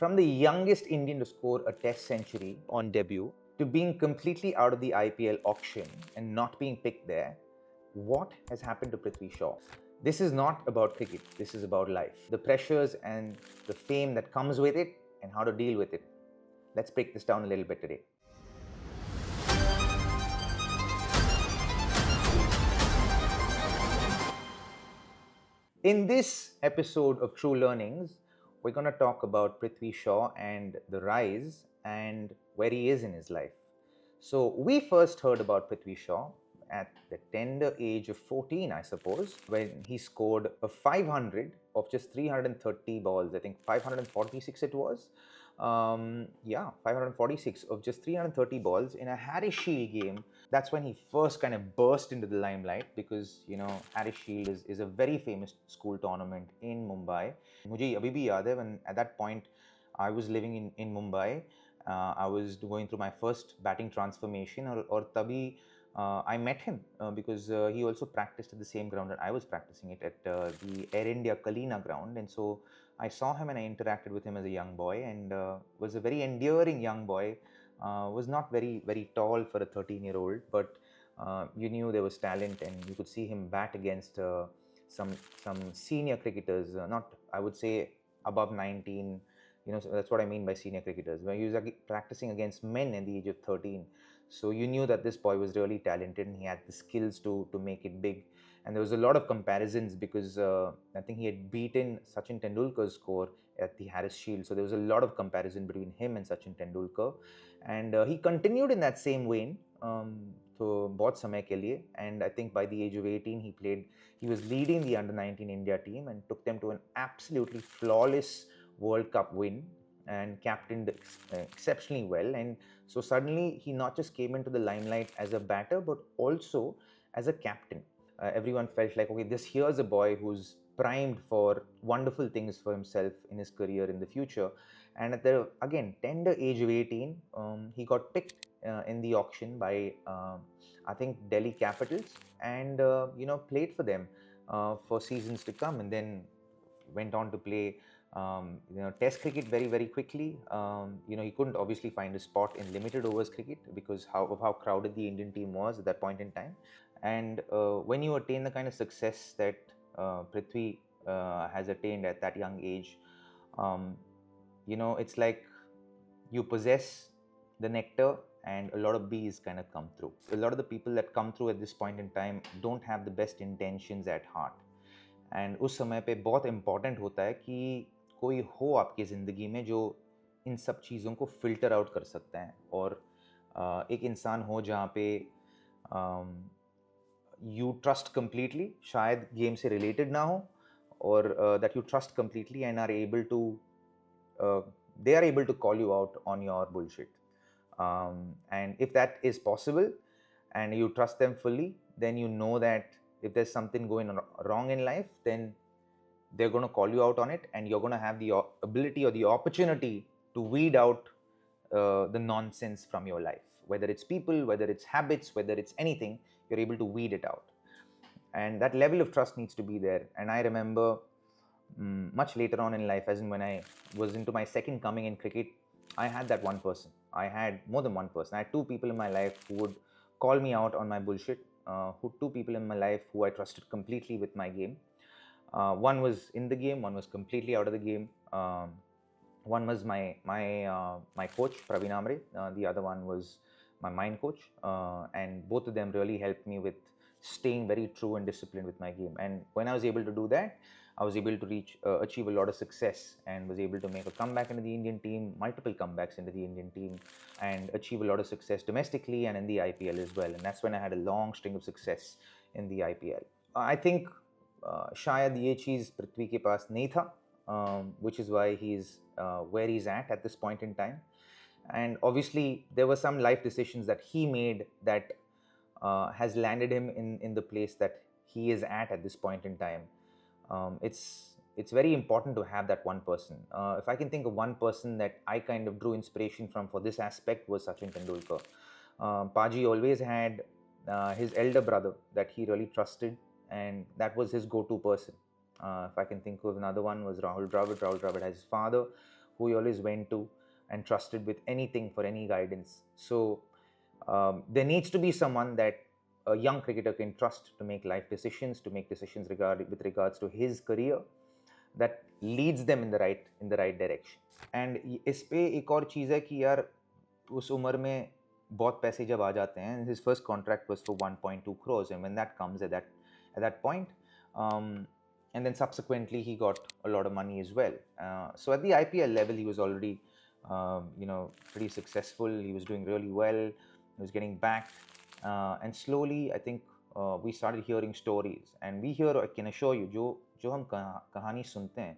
From the youngest Indian to score a test century on debut to being completely out of the IPL auction and not being picked there, what has happened to Prithvi Shaw? This is not about cricket, this is about life. The pressures and the fame that comes with it and how to deal with it. Let's break this down a little bit today. In this episode of True Learnings, we're going to talk about Prithvi Shaw and the rise and where he is in his life. So, we first heard about Prithvi Shaw at the tender age of 14, I suppose, when he scored a 500 of just 330 balls. I think 546 it was. 546 of just 330 balls in a Harris Shield game. That's when he first kind of burst into the limelight because, Harris Shield is a very famous school tournament in Mumbai. मुझे अभी भी याद है when at that point I was living in Mumbai. I was going through my first batting transformation और तभी I met him because he also practiced at the same ground that I was practicing it at the Air India Kalina ground, and so I saw him and I interacted with him as a young boy, and was a very endearing young boy. Was not very tall for a 13-year-old, but you knew there was talent, and you could see him bat against some senior cricketers, not I would say above 19. So that's what I mean by senior cricketers. When he was practicing against men at the age of 13, so you knew that this boy was really talented and he had the skills to make it big. And there was a lot of comparisons because I think he had beaten Sachin Tendulkar's score at the Harris Shield. So there was a lot of comparison between him and Sachin Tendulkar. And he continued in that same vein to बहुत समय के लिए. And I think by the age of 18, he was leading the under-19 India team and took them to an absolutely flawless World Cup win and captained exceptionally well. And so suddenly he not just came into the limelight as a batter but also as a captain. Everyone felt like, okay, here's a boy who's primed for wonderful things for himself in his career in the future. And at the, again, tender age of 18, he got picked in the auction by, I think, Delhi Capitals, and, played for them for seasons to come, and then went on to play Test cricket very quickly. He couldn't obviously find a spot in limited overs cricket because of how crowded the Indian team was at that point in time. And when you attain the kind of success that Prithvi has attained at that young age, it's like you possess the nectar and a lot of bees kind of come through. A lot of the people that come through at this point in time don't have the best intentions at heart. And उस समय पे बहुत important होता है कि कोई हो आपकी ज़िंदगी में जो इन सब चीज़ों को फ़िल्टर आउट कर सकता है और एक इंसान हो जहाँ पे यू ट्रस्ट कम्प्लीटली, शायद गेम से रिलेटेड ना हो, और that you trust completely and are able to they are able to call you out on your bullshit. And if that is possible and you trust them fully, then you know that if there's something going wrong in life, then they're going to call you out on it, and you're going to have the ability or the opportunity to weed out the nonsense from your life. Whether it's people, whether it's habits, whether it's anything, you're able to weed it out. And that level of trust needs to be there. And I remember much later on in life, as in when I was into my second coming in cricket, I had that one person. I had more than one person. I had two people in my life who would call me out on my bullshit. Two people in my life who I trusted completely with my game. One was in the game, one was completely out of the game. One was my coach, Praveen Amre. The other one was my mind coach. And both of them really helped me with staying very true and disciplined with my game. And when I was able to do that, I was able to achieve a lot of success and was able to make a comeback into the Indian team, multiple comebacks into the Indian team, and achieve a lot of success domestically and in the IPL as well. And that's when I had a long string of success in the IPL. I think शायद ये चीज़ पृथ्वी के पास नहीं था, which is why he's where he's at this point in time. And obviously there were some life decisions that he made that has landed him in the place that he is at this point in time. It's very important to have that one person. If I can think of one person that I kind of drew inspiration from for this aspect, was Sachin Tendulkar. Paji always had his elder brother that he really trusted, and that was his go-to person. If I can think of another one, was Rahul Dravid. Rahul Dravid has his father, who he always went to and trusted with anything for any guidance. So there needs to be someone that a young cricketer can trust to make life decisions, to make decisions with regards to his career, that leads them in the right direction. And इस पे एक और चीज़ है कि यार उस उम्र में बहुत पैसे जब आ जाते हैं, his first contract was for 1.2 crores, and when that comes at that point, and then subsequently he got a lot of money as well. So at the IPL level, he was already pretty successful. He was doing really well. He was getting backed, and slowly I think we started hearing stories, and we hear, I can assure you, जो हम कहानी सुनते हैं,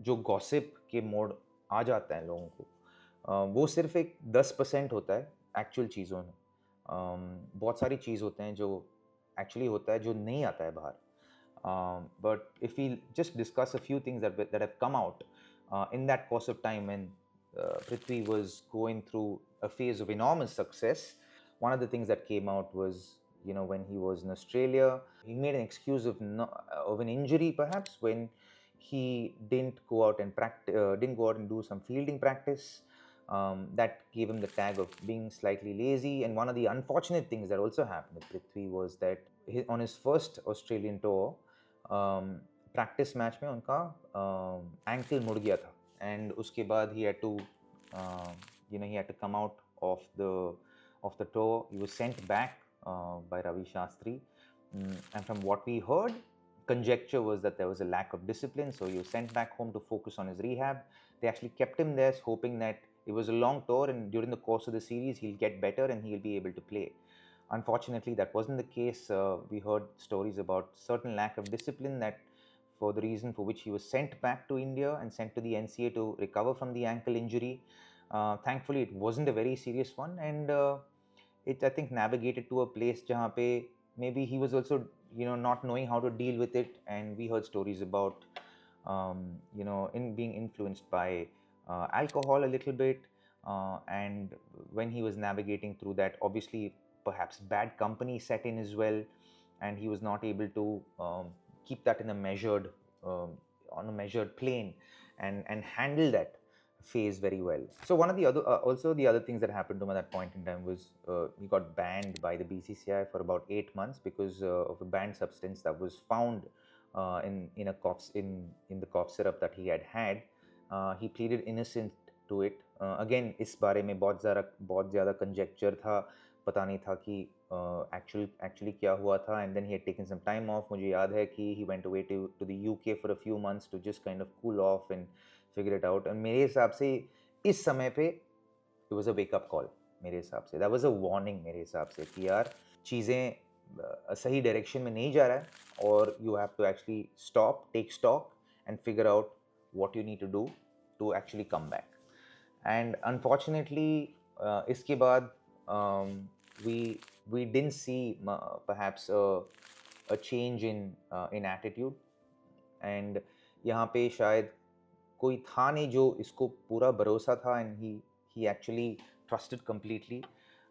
जो gossip के mode आ जाता है लोगों को, वो सिर्फ एक 10% होता है एक्चुअल चीज़ों में. बहुत सारी चीज़ होते हैं जो एक्चुअली होता है, जो नहीं आता है बाहर. But if we just discuss a few things that have come out in that course of time when Prithvi was going through a phase of enormous success, one of the things that came out was, when he was in Australia, he made an excuse of an injury, perhaps, when he didn't go out and do some fielding practice. That gave him the tag of being slightly lazy. And one of the unfortunate things that also happened with Prithvi was that on his first Australian tour, practice match में उनका ankle मुड़ गया था, and उसके बाद he had to come out of the tour. He was sent back by Ravi Shastri, and from what we heard, conjecture was that there was a lack of discipline, so he was sent back home to focus on his rehab. They actually kept him there, hoping that it was a long tour and during the course of the series he'll get better and he'll be able to play. Unfortunately, that wasn't the case. We heard stories about certain lack of discipline, that for the reason for which he was sent back to India and sent to the NCA to recover from the ankle injury. Thankfully, it wasn't a very serious one, and it, I think, navigated to a place jahan pe maybe he was also, not knowing how to deal with it, and we heard stories about, in being influenced by alcohol a little bit, and when he was navigating through that, obviously, perhaps bad company set in as well, and he was not able to keep that in a measured, on a measured plane, and handle that phase very well. So one of the other things that happened to him at that point in time was he got banned by the BCCI for about 8 months because of a banned substance that was found in the cough syrup that he had. He pleaded innocent to it. Again, इस बारे में बहुत ज़्यादा conjecture था, पता नहीं था कि actually क्या हुआ था. And then he had taken some time off. मुझे याद है कि he went away to the UK for a few months to just kind of cool off and figure it out. And मेरे हिसाब से इस समय पे it was a wake up call. मेरे हिसाब से that was a warning मेरे हिसाब से कि यार चीज़ें सही डायरेक्शन में नहीं जा रहा है, और you have to actually take stock and figure out what you need to do to actually come back. And unfortunately, इसके बाद we didn't see perhaps a change in attitude, and यहाँ पे शायद कोई था नहीं जो इसको पूरा भरोसा था, and he actually trusted completely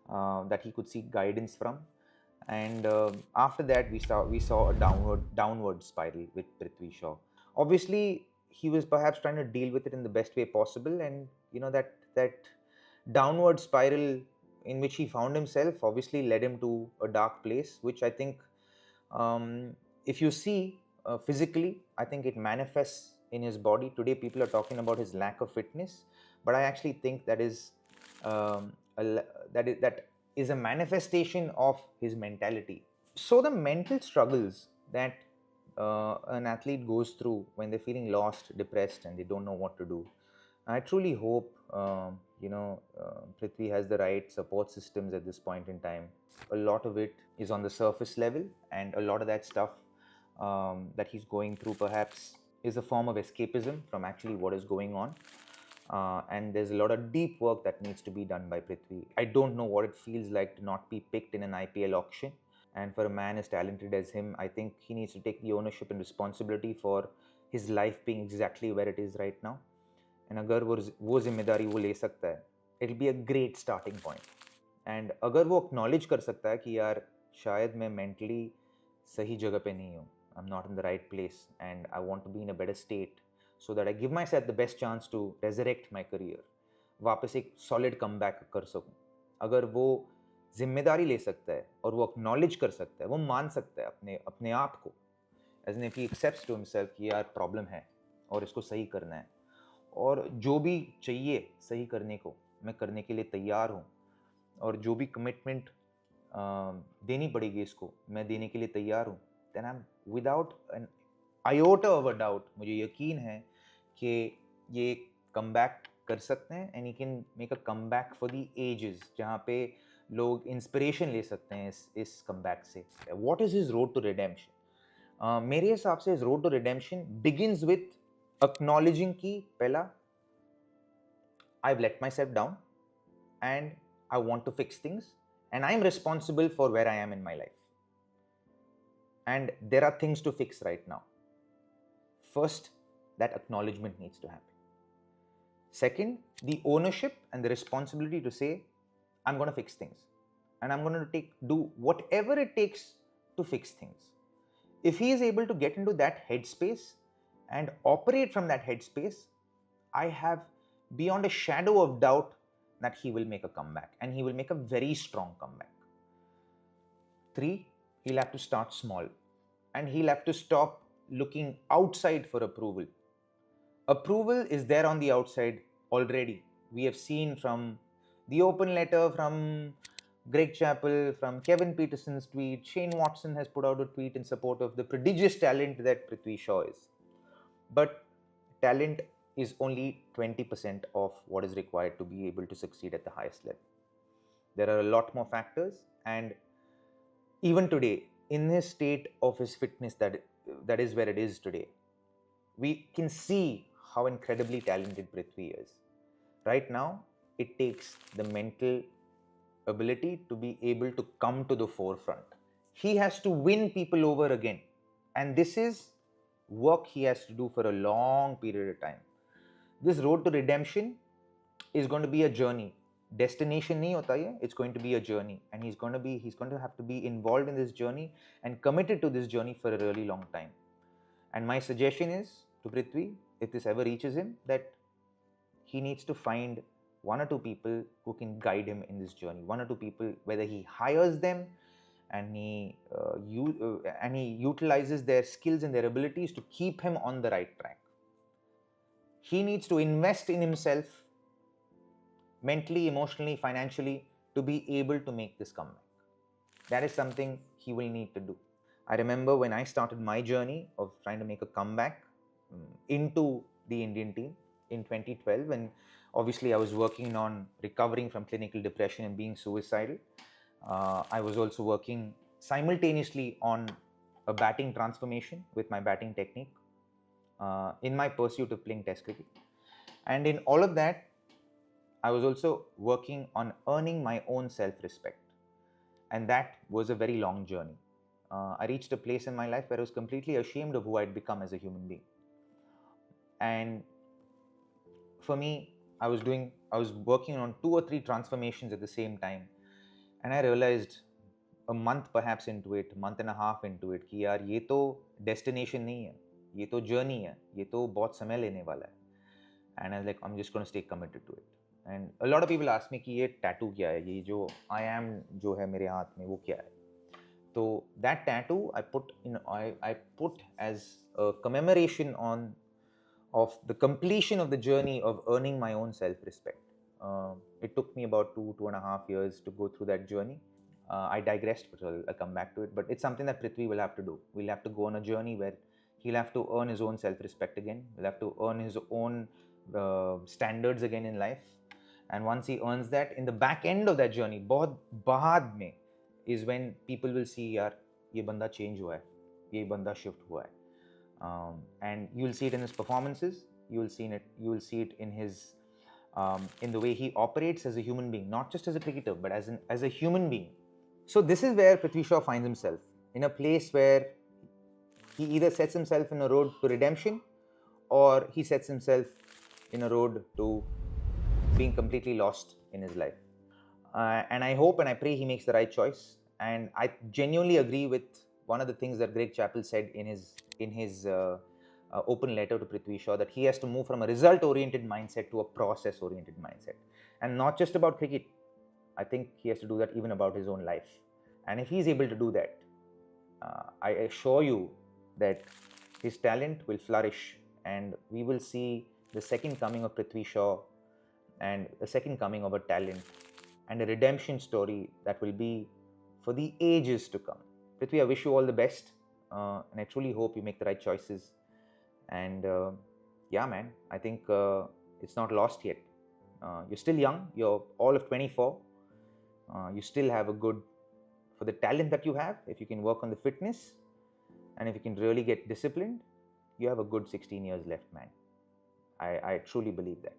that he could seek guidance from. And after that, we saw a downward spiral with Prithvi Shaw. Obviously, he was perhaps trying to deal with it in the best way possible, and that downward spiral in which he found himself obviously led him to a dark place, which I think, if you see physically, I think it manifests in his body. Today, people are talking about his lack of fitness, but I actually think that is a manifestation of his mentality. So the mental struggles that an athlete goes through when they're feeling lost, depressed, and they don't know what to do, I truly hope Prithvi has the right support systems at this point in time. A lot of it is on the surface level, and a lot of that stuff that he's going through perhaps is a form of escapism from actually what is going on. And there's a lot of deep work that needs to be done by Prithvi. I don't know what it feels like to not be picked in an IPL auction. And for a man as talented as him, I think he needs to take the ownership and responsibility for his life being exactly where it is right now. And अगर वो जिम्मेदारी वो ले सकता है, it'll be a great starting point. And अगर वो acknowledge कर सकता है कि यार शायद मैं mentally सही जगह पे नहीं हूँ, I'm not in the right place, and I want to be in a better state so that I give myself the best chance to resurrect my career, वापस एक solid comeback कर सकूं. अगर वो जिम्मेदारी ले सकता है और वो acknowledge कर सकता है, वो मान सकता है अपने आप को, as in if he accepts to himself कि यार problem है और इसको सही करना है, और जो भी चाहिए सही करने को मैं करने के लिए तैयार हूँ, और जो भी कमिटमेंट देनी पड़ेगी इसको मैं देने के लिए तैयार हूँ, then I'm without an iota of a doubt, मुझे यकीन है कि ये कमबैक कर सकते हैं, and he can make a comeback for the ages, जहाँ पे लोग इंस्पिरेशन ले सकते हैं इस कमबैक से. What is his road to redemption? मेरे हिसाब से his road to redemption begins with acknowledging कि पहला I've let myself down and I want to fix things and I'm responsible for where I am in my life. And there are things to fix right now. First, that acknowledgement needs to happen. Second, the ownership and the responsibility to say, I'm going to fix things and I'm going to do whatever it takes to fix things. If he is able to get into that headspace and operate from that headspace, I have beyond a shadow of doubt that he will make a comeback, and he will make a very strong comeback. 3, he'll have to start small and he'll have to stop looking outside for approval. Approval is there on the outside already. We have seen from the open letter from Greg Chappell, from Kevin Peterson's tweet, Shane Watson has put out a tweet in support of the prodigious talent that Prithvi Shaw is. But talent is only 20% of what is required to be able to succeed at the highest level. There are a lot more factors, and even today, in his state of his fitness that is where it is today, we can see how incredibly talented Prithvi is. Right now, it takes the mental ability to be able to come to the forefront. He has to win people over again, and this is work he has to do for a long period of time. This road to redemption is going to be a journey. Destination nahi hota hai, it's going to be a journey, and he's going to have to be involved in this journey and committed to this journey for a really long time. And my suggestion is to Prithvi, if this ever reaches him, that he needs to find 1 or 2 people who can guide him in this journey. 1 or 2 people, whether he hires them and he utilizes their skills and their abilities to keep him on the right track. He needs to invest in himself mentally, emotionally, financially to be able to make this comeback. That is something he will need to do. I remember when I started my journey of trying to make a comeback into the Indian team in 2012, and obviously I was working on recovering from clinical depression and being suicidal. I was also working simultaneously on a batting transformation with my batting technique in my pursuit of playing Test cricket. And in all of that, I was also working on earning my own self-respect. And that was a very long journey. I reached a place in my life where I was completely ashamed of who I'd become as a human being. And for me, I was working on 2 or 3 transformations at the same time. And I realized a month perhaps into it, month and a half into it, कि यार ये तो destination नहीं है, ये तो journey है, ये तो बहुत समय लेने वाला है. And I was like, I'm just going to stay committed to it. And a lot of people ask me कि ये tattoo क्या है, ये जो I am जो है मेरे हाथ में वो क्या है. So that tattoo I put as a commemoration of the completion of the journey of earning my own self-respect. It took me about 2.5 years to go through that journey. I digressed, but I'll come back to it. But it's something that Prithvi will have to do. We'll have to go on a journey where he'll have to earn his own self-respect again. He'll have to earn his own standards again in life. And once he earns that, in the back end of that journey, बहुत बाद में is when people will see यार ये बंदा change हुआ है, ये बंदा shift हुआ है. And you'll see it in his performances. You will see it in his in the way he operates as a human being, not just as a cricketer, but as a human being. So this is where Prithvi Shaw finds himself, in a place where he either sets himself in a road to redemption, or he sets himself in a road to being completely lost in his life. And I hope and I pray he makes the right choice. And I genuinely agree with one of the things that Greg Chappell said in his open letter to Prithvi Shaw that he has to move from a result-oriented mindset to a process-oriented mindset. And not just about cricket. I think he has to do that even about his own life. And if he's able to do that, I assure you that his talent will flourish and we will see the second coming of Prithvi Shaw and the second coming of a talent and a redemption story that will be for the ages to come. Prithvi, I wish you all the best and I truly hope you make the right choices. And yeah, man, I think it's not lost yet. You're still young, you're all of 24. You still have a good, for the talent that you have, if you can work on the fitness and if you can really get disciplined, you have a good 16 years left, man. I truly believe that.